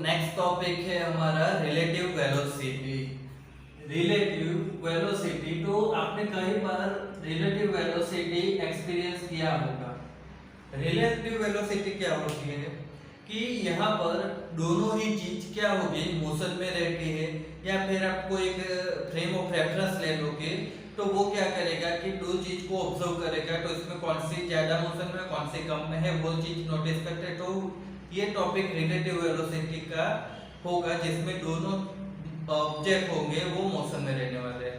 Next topic है हमारा relative velocity. Relative velocity, तो आपने कई बार रिलेटिव वेलोसिटी एक्सपीरियंस किया होगा। रिलेटिव वेलोसिटी क्या होती है कि यहाँ पर दोनों ही चीज क्या होगी, मोशन में रहती है, या फिर आपको एक फ्रेम ऑफ रेफरेंस ले लोगे तो वो क्या करेगा कि दो चीज को ऑब्जर्व करेगा, तो इसमें कौन सी ज्यादा मोशन में कौन सी कम में है वो चीज नोटिस करते हैं। तो ये टॉपिक रिलेटिव वेलोसिटी का होगा जिसमें दोनों ऑब्जेक्ट होंगे वो मोशन में रहने वाले हैं।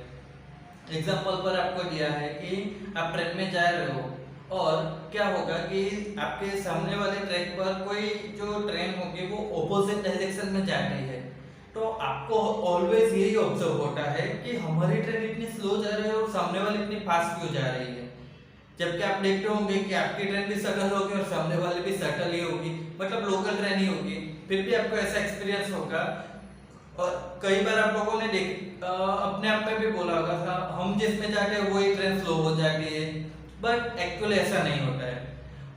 एग्जांपल पर आपको दिया है कि आप ट्रेन में जा रहे हो और क्या होगा कि आपके सामने वाले ट्रैक पर कोई जो ट्रेन होगी वो ऑपोजिट डायरेक्शन में जा रही है, तो आपको ऑलवेज यही ऑब्जर्व होता है कि हमारी ट्रेन इतनी स्लो जा रही है और सामने वाली इतनी फास्ट क्यों जा रही है। जबकि आप देखते होंगे कि आपकी ट्रेन भी शटल होगी और सामने वाले भी शटल ही होगी, मतलब लोकल ट्रेन ही होगी, फिर भी आपको ऐसा एक्सपीरियंस होगा। और कई बार आप लोगों ने अपने आप में भी बोला होगा था, हम जिसमें जाते हैं वही ट्रेन स्लो हो जाती है, बट एक्चुअली ऐसा नहीं होता है।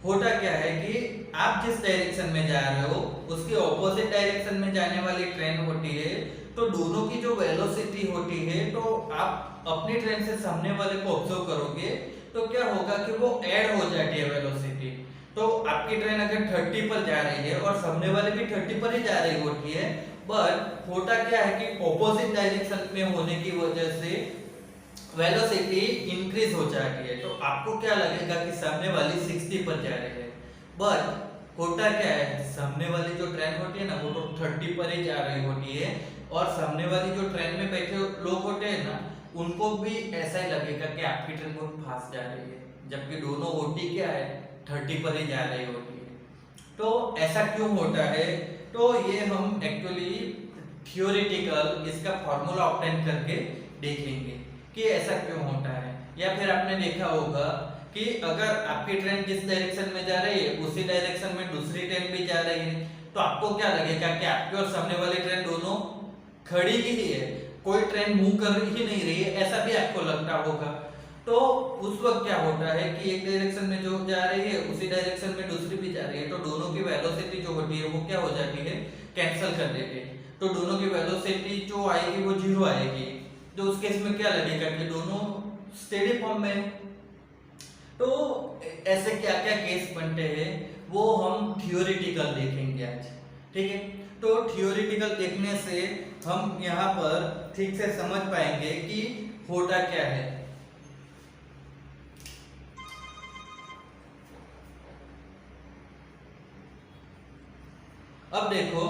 होता क्या है कि आप जिस डायरेक्शन में जा रहे हो उसके ऑपोजिट डायरेक्शन में जाने वाली ट्रेन होती है, तो दोनों की जो वेलोसिटी होती है, तो आप अपनी ट्रेन से सामने वाले को ऑब्जर्व करोगे तो क्या होगा कि वो ऐड हो जाती है वेलोसिटी। तो आपकी ट्रेन अगर 30 पर जा रही है और सामने वाले भी 30 पर ही जा रही होती है, बट होता क्या है कि ऑपोजिट डायरेक्शन में होने की वजह से वेलोसिटी इंक्रीज हो जाती है। तो आपको क्या लगेगा कि सामने वाली 60 पर जा रही है, बट होता क्या है, सामने वाली जो ट्रेन होती है ना वो तो 30 पर ही जा रही होती है, और सामने वाली जो ट्रेन में बैठे लोग होते हैं ना उनको भी ऐसा ही लगेगा कि आपकी ट्रेन बहुत फास्ट जा रही है, जबकि दोनों होती क्या है 30 पर ही जा रही होती है। तो ऐसा क्यों होता है, तो ये हम एक्चुअली थियोरेटिकल इसका फॉर्मूला ऑब्टेन करके देखेंगे कि ऐसा क्यों होता है। या फिर आपने देखा होगा कि अगर आपकी ट्रेन जिस डायरेक्शन में जा रही है उसी डायरेक्शन में दूसरी ट्रेन भी जा रही है, तो आपको क्या लगेगा कि आपकी और सामने वाली ट्रेन दोनों खड़ी ही है, कोई ट्रेन मूव कर ही नहीं रही है, ऐसा भी आपको लगता होगा। तो उस वक्त क्या होता है कि एक डायरेक्शन में जो जा रही है उसी डायरेक्शन में दूसरी भी जा रही है, तो दोनों की वेलोसिटी जो होती है वो क्या हो जाती है, कैंसिल कर देती है। तो दोनों की वेलोसिटी जो आएगी वो जीरो आएगी। तो उस केस में क्या लगेगा कि दोनों स्टेडी फॉर्म में। तो ऐसे क्या क्या केस बनते हैं वो हम थियोरेटिकल देखेंगे आज, ठीक है। तो थियोरेटिकल देखने से हम यहाँ पर ठीक से समझ पाएंगे कि होता क्या है। अब देखो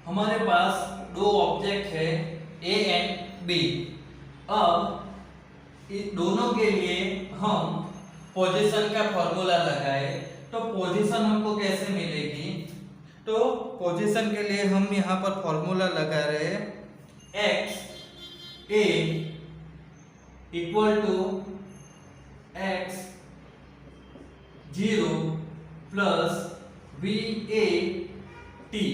हमारे पास दो ऑब्जेक्ट है ए एंड बी। अब दोनों के लिए हम पोजीशन का फॉर्मूला लगाए, तो पोजीशन हमको कैसे मिलेगी, तो पोजीशन के लिए हम यहाँ पर फॉर्मूला लगा रहे हैं x a equal to x zero plus v a t.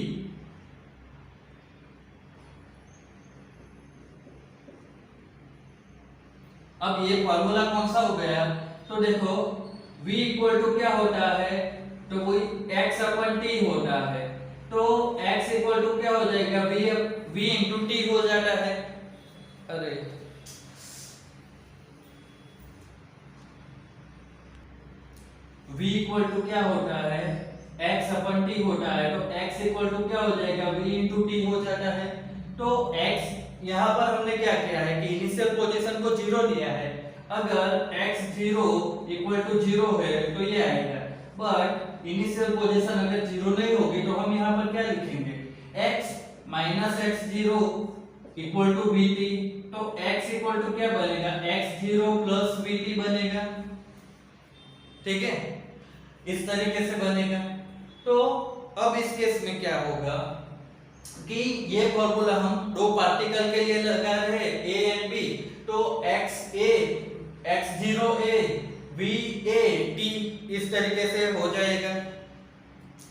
अब ये फॉर्मूला कौन सा हो गया, तो देखो v इक्वल टू क्या होता है, तो कोई x अपन t होता है, तो x इक्वल टू क्या हो जाएगा, v इंटू टी हो जाता है। अरे v इक्वल टू क्या होता है, x अपन t होता है, तो x इक्वल टू क्या हो जाएगा, v इंटू टी हो जाता है। तो x यहाँ पर हमने क्या किया है कि इनिशियल पोजीशन को जीरो लिया है, अगर x zero equal to zero है तो ये आएगा, बट इनिशियल पोजीशन अगर जीरो नहीं होगी तो हम यहाँ पर क्या लिखेंगे, x minus x zero equal to v t. तो x इक्वल टू क्या बनेगा, x zero plus v t बनेगा, ठीक है, इस तरीके से बनेगा। तो अब इस केस में क्या होगा कि ये फॉर्मूला हम दो पार्टिकल के लिए लगा रहे हैं ए एंड बी, तो x A x zero A V a T इस तरीके से हो जाएगा।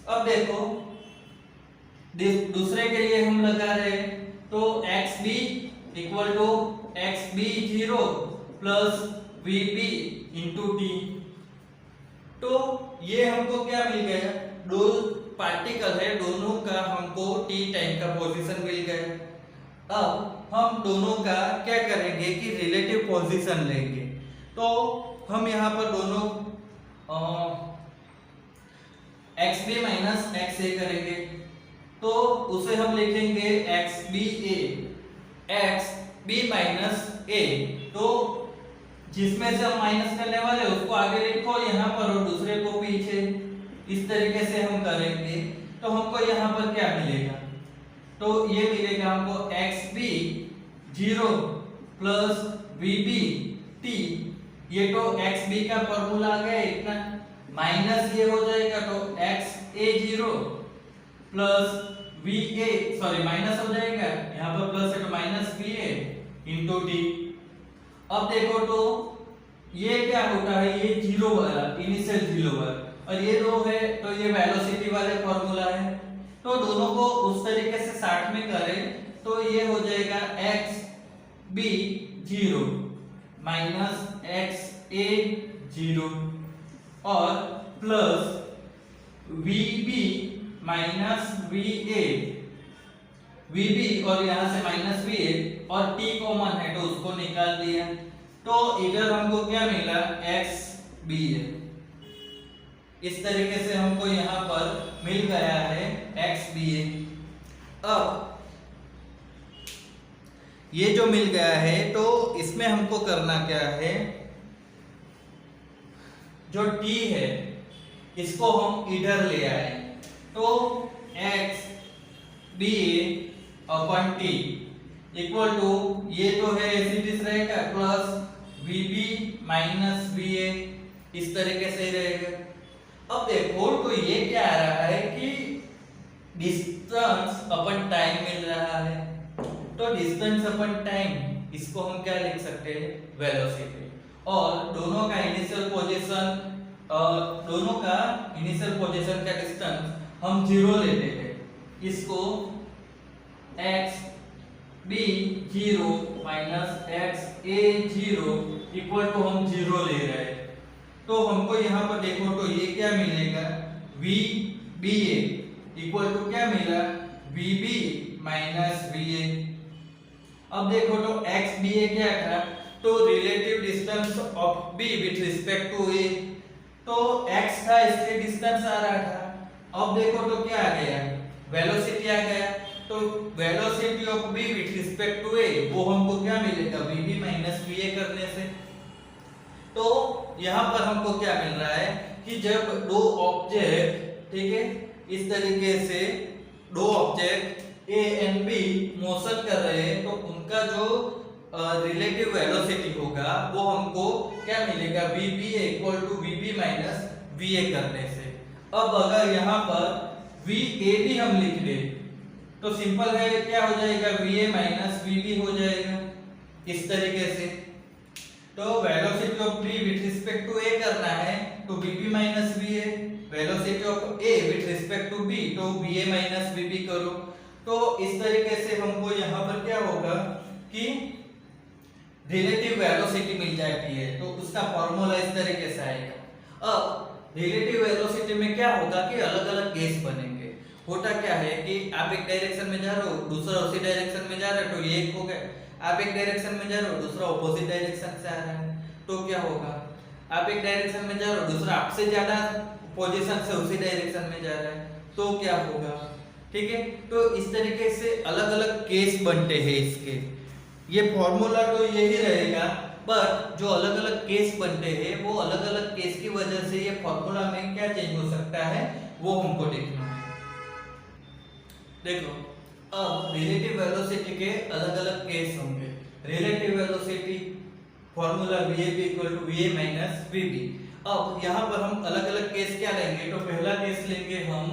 अब देखो दूसरे के लिए हम लगा रहे हैं, तो x b equal to x b zero plus v b into t. तो ये हमको क्या मिल गया, दो पार्टिकल है दोनों का हमको t टाइम का पोजीशन मिल गया। अब हम दोनों का क्या करेंगे कि रिलेटिव पोजीशन लेंगे। तो हम यहाँ पर दोनों xb माइनस xa करेंगे, तो उसे हम लिखेंगे xb माइनस a। तो जिसमें से हम माइनस करने वाले उसको आगे लिखो यहाँ पर और दूसरे को पीछे, इस तरीके से हम करेंगे। तो हमको यहाँ पर क्या मिलेगा, तो ये मिलेगा हमको xb 0 प्लस vb t, ये तो xb का फॉर्मूला आ गया इतना, माइनस ये हो जाएगा तो xa 0 plus va, sorry minus हो जाएगा, यहाँ पर प्लस है तो माइनस va इंटू टी। अब देखो तो ये क्या होता है, ये जीरो वाला इनिशियल जीरो वाला, और ये दो है तो ये वेलोसिटी वाले फॉर्मूला है। तो दोनों को उस तरीके से साथ में करें तो ये हो जाएगा xb 0 माइनस xa 0 और plus vb minus va, vb और यहाँ से माइनस va और t कॉमन है तो उसको निकाल दिया, तो इधर हमको क्या मिला xb है। इस तरीके से हमको यहाँ पर मिल गया है xb। अब ये जो मिल गया है तो इसमें हमको करना क्या है, जो t है इसको हम इधर ले आए, तो xb अपन t इक्वल टू ये तो है एसिडिस रहेगा प्लस vb माइनस va, इस तरीके से रहेगा। अब देखो तो ये क्या आ रहा है कि डिस्टेंस अपन टाइम मिल रहा है, तो डिस्टेंस अपन टाइम इसको हम क्या लिख सकते हैं, वेलोसिटी। और दोनों का इनिशियल पोजीशन का डिस्टेंस हम 0 लेते हैं, इसको xb 0 minus xa 0 equal to हम 0 ले रहे हैं। तो हमको यहाँ पर देखो तो ये क्या मिलेगा, vba इक्वल टू क्या मिला, vb माइनस va। अब देखो तो xba क्या था, तो relative distance of b with respect to a, तो x था इसलिए डिस्टेंस आ रहा था। अब देखो तो क्या आ गया, वेलोसिटी आ गया, तो velocity of b with respect to a वो हमको क्या मिलेगा, vb माइनस va करने से। तो यहाँ पर हमको क्या मिल रहा है कि जब दो ऑब्जेक्ट, ठीक है, इस तरीके से दो object a and b motion कर रहे हैं तो उनका जो रिलेटिव वेलोसिटी होगा वो हमको क्या मिलेगा, vba equal to vb minus va करने से। अब अगर यहाँ पर vab हम लिख दें तो सिंपल है, क्या हो जाएगा, va माइनस vb हो जाएगा इस तरीके से। तो velocity of b with respect to a करना है तो vb minus va, velocity of a with respect to b तो va माइनस vb करो। तो इस तरीके से हमको यहाँ पर क्या होगा कि रिलेटिव वेलोसिटी मिल जाती है, तो उसका फॉर्मूला इस तरीके से आएगा। अब रिलेटिव वेलोसिटी में क्या होगा कि अलग अलग केस बनेंगे। होता क्या है कि आप एक डायरेक्शन में जा रहे हो, दूसरा उसी डायरेक्शन में जा रहा है तो ये एक हो गया, आप एक डायरेक्शन में जा रहे हो दूसरा ऑपोजिट डायरेक्शन से आ रहा है तो क्या होगा, आप एक डायरेक्शन में जा रहे हो दूसरा आपसे ज्यादा पोजीशन से उसी डायरेक्शन में जा रहा है तो क्या होगा, ठीक है। तो इस तरीके से अलग अलग केस बनते हैं इसके, ये फॉर्मूला तो यही रहेगा, बट जो अलग अलग केस बनते हैं वो अलग अलग केस की वजह से ये फॉर्मूला में क्या चेंज हो सकता है वो हमको देखना है। देखो अब रिलेटिव वेलोसिटी के अलग अलग केस होंगे। Relative velocity formula VAB equal to VA minus VB। अब यहाँ पर हम अलग अलग केस क्या लेंगे, तो पहला केस लेंगे हम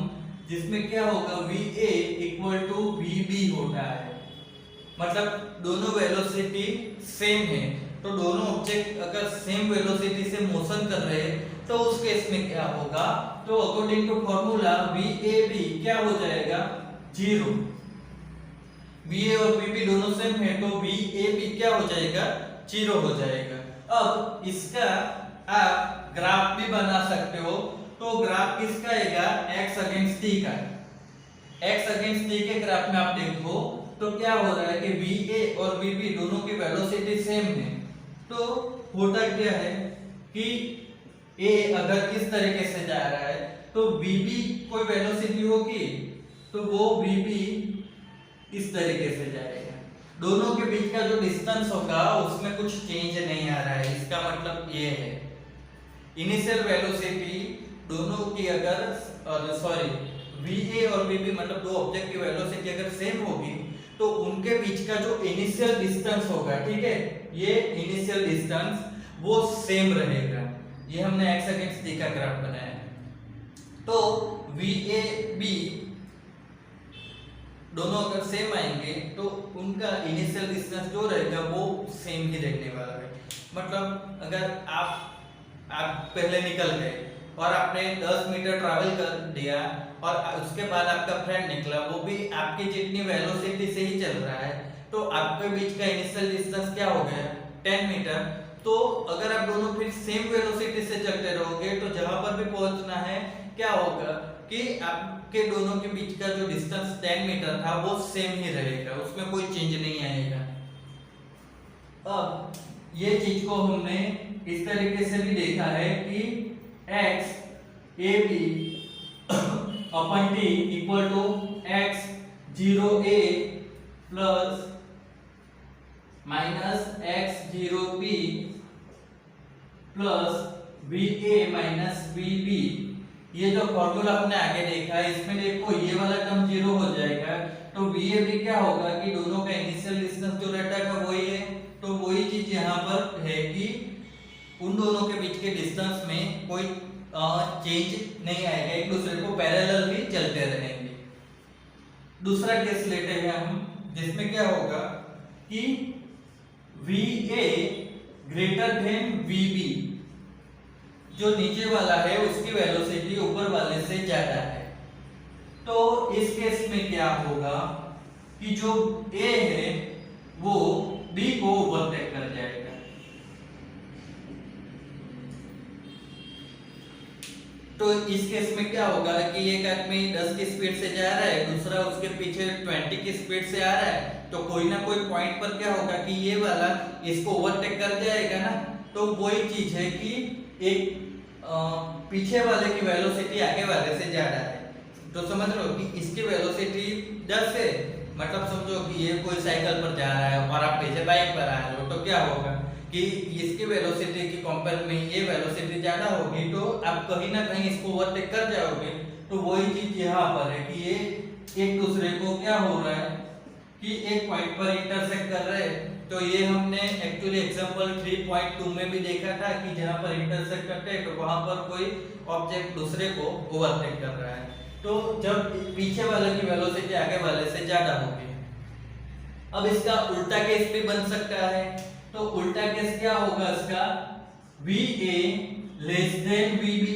जिसमें क्या होगा, VA इक्वल टू VB होता है, मतलब दोनों वेलोसिटी सेम है, तो दोनों ऑब्जेक्ट अगर सेम वेलोसिटी से मोशन कर रहे हैं तो उस केस में क्या होगा, तो अकॉर्डिंग टू फॉर्मूला VAB क्या हो जाएगा, 0। VA और VB दोनों सेम है तो VAB क्या हो जाएगा, 0 हो जाएगा। अब इसका आप ग्राफ भी बना सकते हो, तो ग्राफ किसका आएगा, x अगेंस्ट t का। x अगेंस्ट t के ग्राफ में आप देखो तो क्या हो रहा है कि va और vb दोनों की वेलोसिटी सेम है। तो होता क्या है कि a अगर इस तरीके से जा रहा है तो vb कोई वेलोसिटी होगी तो वो vb इस तरीके से जाएगा। दोनों के बीच का जो डिस्टेंस होगा उसमें कुछ चेंज नहीं आ रहा है। इसका मतलब ये है इनिशियल वेलोसिटी दोनों की अगर va और vb मतलब दो ऑब्जेक्ट की वेलोसिटी अगर सेम होगी तो उनके बीच का जो इनिशियल डिस्टेंस होगा, ठीक है, ये इनिशियल डिस्टेंस वो सेम रहेगा। ये हमने x अगेंस्ट t का ग्राफ बनाया है। तो vab दोनों अगर सेम आएंगे तो उनका इनिशियल डिस्टेंस जो रहेगा वो सेम ही रहने वाला है। मतलब अगर आप पहले निकल गए और आपने 10 मीटर ट्रैवल कर दिया और उसके बाद आपका फ्रेंड निकला, वो भी आपकी जितनी वेलोसिटी से ही चल रहा है, तो आपके बीच का इनिशियल डिस्टेंस क्या हो गया, 10 मीटर। तो अगर आप दोनों फिर सेम वेलोसिटी से चलते रहोगे तो जहां पर भी पहुंचना है क्या होगा कि आपके दोनों के बीच का जो डिस्टेंस 10 मीटर था वो सेम ही रहेगा, उसमें कोई चेंज नहीं आएगा। अब ये चीज को हमने इस तरीके से भी देखा है कि x ab अपन t equal to x 0a plus minus x 0b plus va minus vb। ये जो फॉर्मूला आपने आगे देखा है इसमें देखो ये वाला टर्म 0 हो जाएगा तो va क्या होगा कि दोनों का इनिशियल डिस्टेंस जो रहता है वही है। तो वही चीज यहाँ पर है कि उन दोनों के बीच के डिस्टेंस में कोई चेंज नहीं आएगा, एक दूसरे को पैरेलल ही चलते रहेंगे। दूसरा केस लेते हैं हम जिसमें क्या होगा कि va ग्रेटर देन vb, जो नीचे वाला है उसकी वेलोसिटी ऊपर वाले से ज्यादा है। तो इस केस में क्या होगा कि जो a है वो b को ओवरटेक कर जाएगा। तो इस केस में क्या होगा कि एक आदमी 10 की स्पीड से जा रहा है, दूसरा उसके पीछे 20 की स्पीड से आ रहा है, तो कोई ना कोई पॉइंट पर क्या होगा कि ये वाला इसको ओवरटेक कर जाएगा ना। तो वही चीज है कि एक पीछे वाले की वेलोसिटी आगे वाले से ज्यादा है। तो समझ लो कि इसकी वेलोसिटी 10 है, मतलब समझो कि ये कोई साइकिल पर जा रहा है और आप पीछे बाइक पर आ रहे हो, तो क्या होगा कि इसकी वेलोसिटी की कंपेयर में ये वेलोसिटी ज्यादा होगी तो आप कहीं ना कहीं इसको ओवरटेक कर जाओगे। तो वही चीज यहाँ पर है कि ये एक दूसरे को क्या हो रहा है कि एक पॉइंट पर इंटरसेक्ट कर रहे हैं। तो ये हमने एक्चुअली एग्जांपल 3.2 में भी देखा था कि जहां पर इंटरसेक्ट करते हैं तो वहां पर कोई ऑब्जेक्ट दूसरे को ओवरटेक कर रहा है। तो जब पीछे वाले की वेलोसिटी आगे वाले से ज्यादा होगी। अब इसका उल्टा केस भी बन सकता है। तो उल्टा केस क्या होगा इसका, va लेस देन vb।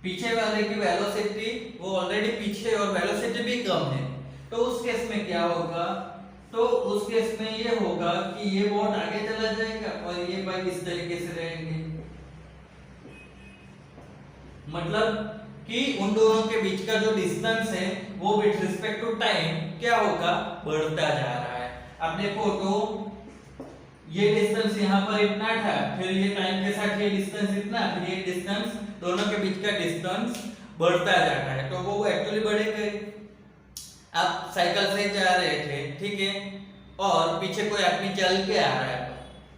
पीछे वाले की वेलोसिटी वो ऑलरेडी पीछे और वेलोसिटी भी कम है, तो उस केस में क्या होगा, तो उस केस में ये होगा कि ये बहुत आगे चला जाएगा और ये बाइक इस तरीके से रहेंगे। मतलब कि उन दोनों के बीच का जो डिस्टेंस है वो विद रिस्पेक्ट टू टाइम क्या होगा, बढ़ता जा रहा है। अब देखो तो ये डिस्टेंस यहाँ पर इतना था, फिर ये टाइम के साथ ये डिस्टेंस इतना, फिर ये डिस्टेंस, दोनों के बीच का डिस्टेंस बढ़ता जाता है। तो वो एक्चुअली बढ़ेगा। आप साइकिल से जा रहे थे, ठीक है, और पीछे कोई आदमी चल के आ रहा है,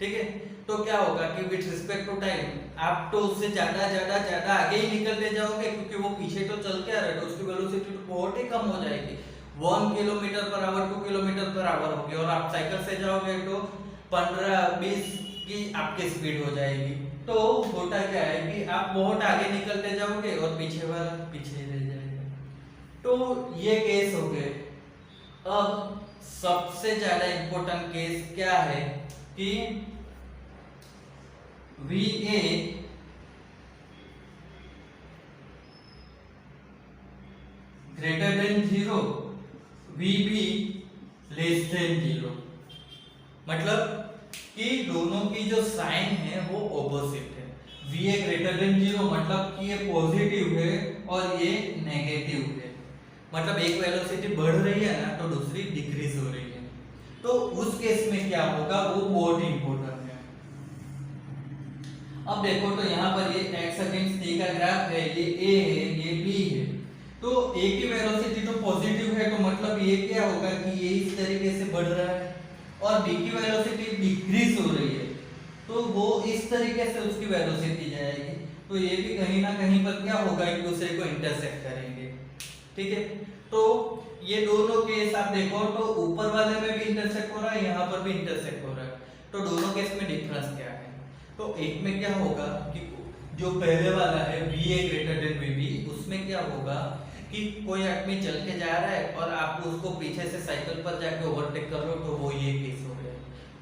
ठीक है, तो क्या होगा कि विद रिस्पेक्ट टू टाइम आप तो उससे ज्यादा ज्यादा ज्यादा आगे ही निकलते जाओगे, क्योंकि वो पीछे तो चल के आ रहा है तो उसकी वेलोसिटी तो बहुत ही कम हो जाएगी। 1 kilometre per hour 2 kilometre per hour होगी और आप साइकिल से जाओगे तो 15-20 की आपकी स्पीड हो जाएगी। तो होता क्या है कि आप बहुत आगे निकलते जाओगे और पीछे वाला पीछे रह जाएगा। तो ये केस हो गए। अब सबसे ज्यादा इंपॉर्टेंट केस क्या है कि VA greater than 0, VB less than 0। मतलब कि दोनों की जो साइन है वो ऑपोजिट है। वी ए ग्रेटर देन 0 मतलब कि ये पॉजिटिव है और ये नेगेटिव है, मतलब एक वेलोसिटी बढ़ रही है ना तो दूसरी डिक्रीज हो रही है। तो उस केस में क्या होगा वो बहुत इंपॉर्टेंट है। अब देखो तो यहाँ पर ये x अगेंस्ट t का ग्राफ है, ये a है ये b है, तो a की वेलोसिटी तो पॉजिटिव है तो मतलब ये क्या होगा कि ये इस तरीके से बढ़ रहा है और b की वेलोसिटी डिक्रीज हो रही है तो वो इस तरीके से उसकी वेलोसिटी जाएगी, तो ये भी कहीं ना कहीं पर क्या होगा एक दूसरे को इंटरसेक्ट करेंगे। ठीक है, तो ये दोनों केस आप देखो तो ऊपर वाले में भी इंटरसेक्ट हो रहा है, यहाँ पर भी इंटरसेक्ट हो रहा है, तो दोनों केस में डिफरेंस क्या है? तो एक में क्या होगा कि जो पहले वाला है VA ग्रेटर देन VB, उसमें क्या होगा कि कोई आदमी चल के जा रहा है और आप उसको पीछे से साइकिल पर जाके ओवरटेक कर रहे हो, तो वो ये केस हो गया।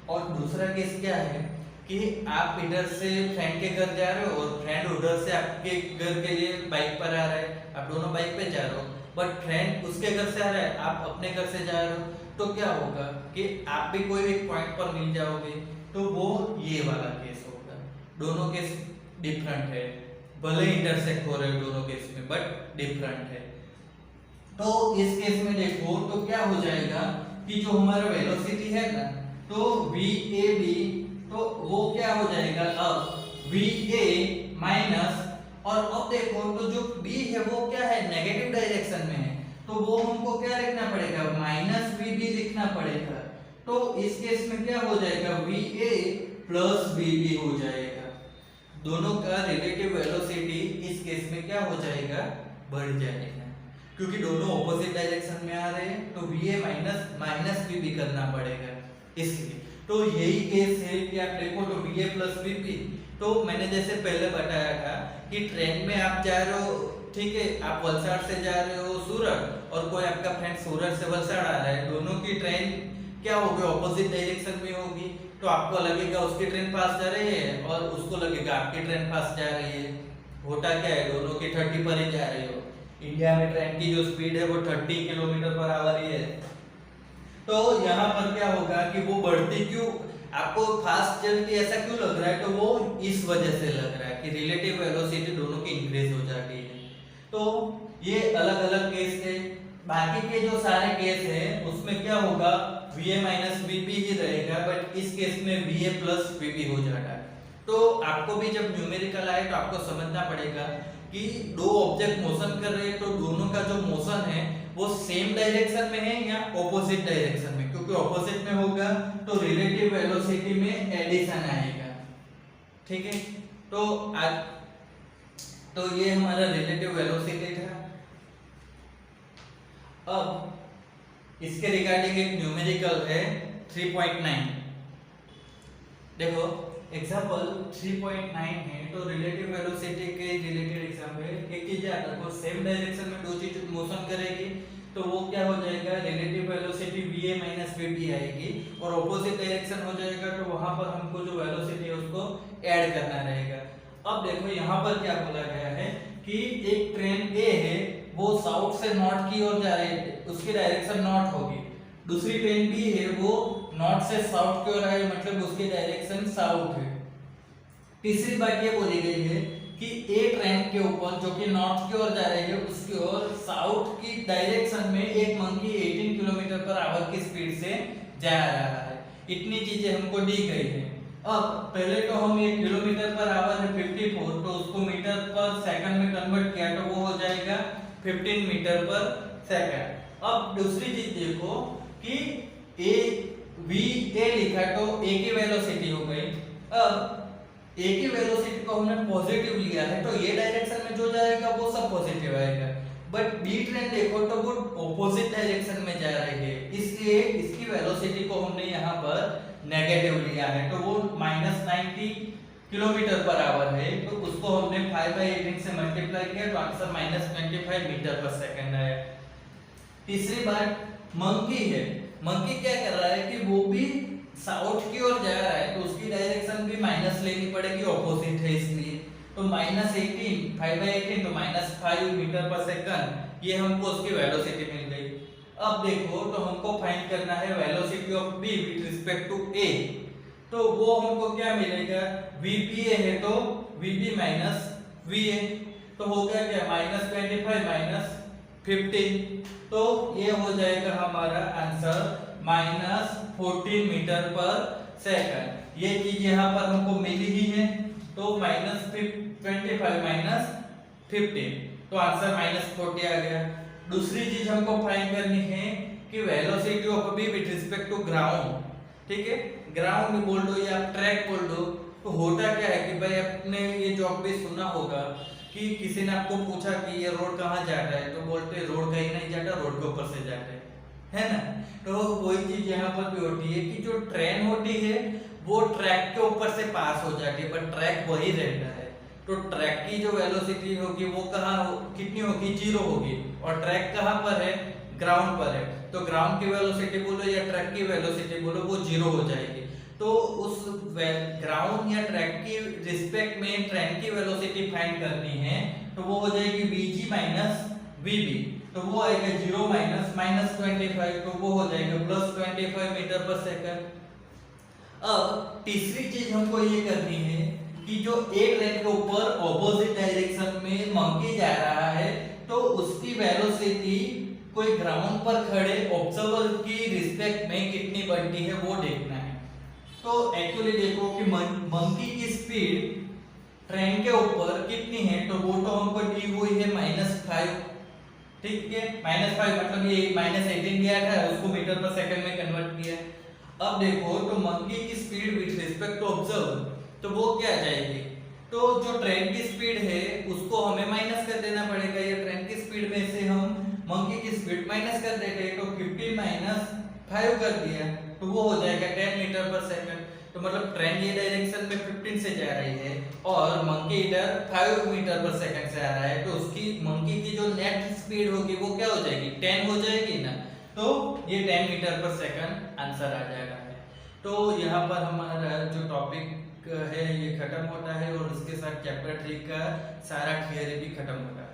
और दूसरा केस क्या है कि आप इधर से फ्रेंड के घर जा रहे हो और फ्रेंड उधर से आपके घर के लिए बाइक पर आ रहा है, आप दोनों बाइक पे जा रहे हो, बट फ्रेंड उसके घर से आ रहा है, आप अपने घर से जा रहे हो, तो क्या होगा कि आप भी कोई एक पॉइंट पर मिल जाओगे, तो वो ये वाला केस होगा। दोनों केस डिफरेंट है, भले इंटरसेक्ट हो रहे हैं दोनों केस में बट डिफरेंट है। तो इस केस में देखो तो क्या हो जाएगा कि जो हमारा वेलोसिटी है ना, तो VAB, तो वो क्या हो जाएगा अब VA माइनस, और अब देखो तो जो B है वो क्या है नेगेटिव डायरेक्शन में है, तो वो हमको क्या लिखना पड़ेगा माइनस VB लिखना पड़ेगा। तो इस केस में क्या हो जाएगा VA प्लस VB हो जाएगा, दोनों का रिलेटिव वेलोसिटी इस केस में क्या हो जाएगा बढ़ जाएगा, क्योंकि दोनों ऑपोजिट डायरेक्शन में आ रहे हैं, तो VA माइनस माइनस VB करना पड़ेगा इसलिए। तो यही केस है कि आप देखो तो VA प्लस VB, तो मैंने जैसे पहले बताया था कि ट्रेन में आप जा रहे हो, ठीक है, आप वलसाड़ से जा रहे हो सूरत और कोई आपका फ्रेंड सूरत से वलसाड़ आ रहा है, दोनों की ट्रेन क्या होगी ऑपोजिट डायरेक्शन में होगी, तो आपको लगेगा उसकी ट्रेन पास जा रही है और उसको लगेगा आपकी ट्रेन पास जा रही है। होता क्या है दोनों की 30 पर ही जा रही हो, इंडिया में ट्रेन की जो स्पीड है वो 30 किलोमीटर पर आवर ही है, तो यहाँ पर क्या होगा कि वो बढ़ती क्यों, आपको फास्ट चलती ऐसा क्यों लग रहा है, तो वो इस वजह से लग रहा है कि रिलेटिव वेलोसिटी दोनों की इंक्रीज हो जाती है। तो ये अलग अलग केस थे, बाकी के जो सारे केस हैं उसमें क्या होगा VA माइनस VB ही रहेगा, बट इस केस में VA प्लस VB हो जाता है। तो आपको भी जब न्यूमेरिकल आए तो आपको समझना पड़ेगा कि दो ऑब्जेक्ट मोशन कर रहे हैं तो दोनों का जो मोशन है वो सेम डायरेक्शन में है या ऑपोजिट डायरेक्शन में, क्योंकि ऑपोजिट में होगा तो रिलेटिव वेलोसिटी में एडिशन आएगा। ठीक है, तो आज तो ये हमारा रिलेटिव वेलोसिटी था। अब इसके रिगार्डिंग एक न्यूमेरिकल है 3.9। देखो एग्जांपल 3.9 है, तो रिलेटिव वेलोसिटी के रिलेटेड एग्जांपल है। एक चीज याद रखो, सेम डायरेक्शन में दो चीज मोशन करेगी तो वो क्या हो जाएगा relative velocity VA minus VB आएगी, और ऑपोजिट डायरेक्शन हो जाएगा तो वहां पर हमको जो वेलोसिटी है उसको ऐड करना रहेगा। अब देखो यहाँ पर क्या बोला गया है कि एक ट्रेन A है वो साउथ से नॉर्थ की ओर जा रही है, उसकी डायरेक्शन नॉर्थ होगी। दूसरी ट्रेन B है वो नॉर्थ से साउथ की ओर आ रही है, मतलब उसकी डायरेक्शन साउथ है। तीसरी बात ये बोली गई है कि A ट्रेन के ऊपर जो कि नॉर्थ की ओर जा रही है उसकी ओर साउथ की डायरेक्शन में एक मंकी 18 किलोमीटर पर आवर की स्पीड से जा रहा है। इतनी चीजें हमको दी गई है। अब पहले तो हम ये किलोमीटर पर आवर है 54, तो उसको मीटर पर सेकंड में कन्वर्ट किया तो वो हो जाएगा 15 मीटर पर सेकंड। अब दूसरी चीज देखो कि VA लिखा तो A की वेलोसिटी हो गई। अब A की वेलोसिटी को हमने पॉजिटिव लिया है तो ये डायरेक्शन में जो जाएगा वो सब पॉजिटिव आएगा, बट B ट्रेन देखो तो वो ऑपोजिट डायरेक्शन में जा रही है, इसलिए इसकी वेलोसिटी को हमने यहाँ पर नेगेटिव लिया है, तो वो -90 किलोमीटर पर आवर है, तो उसको हमने 5/18 से मल्टीप्लाई किया तो आंसर -25 मीटर पर सेकंड आया। तीसरी बात मंकी है, मंकी क्या कर रहा है कि वो भी साउथ की ओर जा रहा है तो उसकी डायरेक्शन भी माइनस लेनी पड़ेगी, ऑपोजिट है इसलिए, तो -18 5/18 तो -5 मीटर पर सेकंड, ये हमको उसकी वेलोसिटी मिल गई। अब देखो तो हमको फाइंड करना है velocity of B with respect to A, तो वो हमको क्या मिलेगा VPA है तो VB माइनस VA, तो हो गया क्या -25 माइनस 15, तो ये हो जाएगा हमारा आंसर -14 मीटर पर सेकंड। ये चीज यहाँ पर हमको मिली ही है, तो -25 माइनस 15, तो आंसर -40 आ गया। दूसरी चीज हमको फाइंड करनी है कि velocity of B with respect to ground, ठीक है, ग्राउंड बोल दो या ट्रैक बोल दो। तो होता क्या है कि भाई आपने ये जॉब भी सुना होगा कि किसी ने आपको पूछा कि ये रोड कहाँ जाता है, तो बोलते रोड कहीं नहीं जाता, रोड के ऊपर से जाता है ना। तो वही चीज यहाँ पर भी होती है कि जो ट्रेन होती है वो ट्रैक के ऊपर से पास हो जाती है, पर ट्रैक वही रहता है। तो ट्रैक की जो वेलोसिटी होगी वो कितनी होगी, 0 होगी, और ट्रैक कहाँ पर है, ग्राउंड पर है। तो ग्राउंड की वेलोसिटी बोलो या ट्रैक की वेलोसिटी बोलो, वो 0 हो जाएगी। तो उस ग्राउंड या ट्रैक की रिस्पेक्ट में ट्रेन की वेलोसिटी फाइंड करनी है, तो वो हो जाएगी VG माइनस VB, तो वो आएगा 0 माइनस -25, तो वो हो जाएगा +25 मीटर पर सेकंड। अब तीसरी चीज हमको ये करनी है कि जो एक लाइन के ऊपर ऑपोजिट डायरेक्शन में मंकी जा रहा है, तो उसकी वेलोसिटी कोई ग्राउंड पर खड़े ऑब्जर्वर की रिस्पेक्ट में कितनी बढ़ती है वो देखना है। तो एक्चुअली देखो कि मंकी की स्पीड ट्रेन के ऊपर कितनी है, तो वो तो हमको दी हुई है -5, ठीक है, -5 मतलब ये -18 दिया था, उसको मीटर पर सेकंड में कन्वर्ट किया। अब देखो तो मंकी की speed with respect to observer, तो वो क्या आ जाएगी, तो जो ट्रेन की स्पीड है उसको हमें माइनस कर देना पड़ेगा। ये ट्रेन की स्पीड में से हम मंकी की स्पीड माइनस कर देंगे, तो 15 माइनस 5 कर दिया, तो वो हो जाएगा 10 मीटर पर सेकंड। तो मतलब ट्रेन ये डायरेक्शन में 15 से जा रही है और मंकी इधर 5 मीटर पर सेकंड से आ रहा है, तो उसकी मंकी की जो नेट स्पीड होगी वो क्या हो जाएगी, 10 हो जाएगी ना। तो ये 10 मीटर पर सेकंड आंसर आ जाएगा। तो यहाँ पर हमारा जो टॉपिक है ये खत्म होता है, और उसके साथ चैप्टर 3 का सारा थियरी भी खत्म होता है।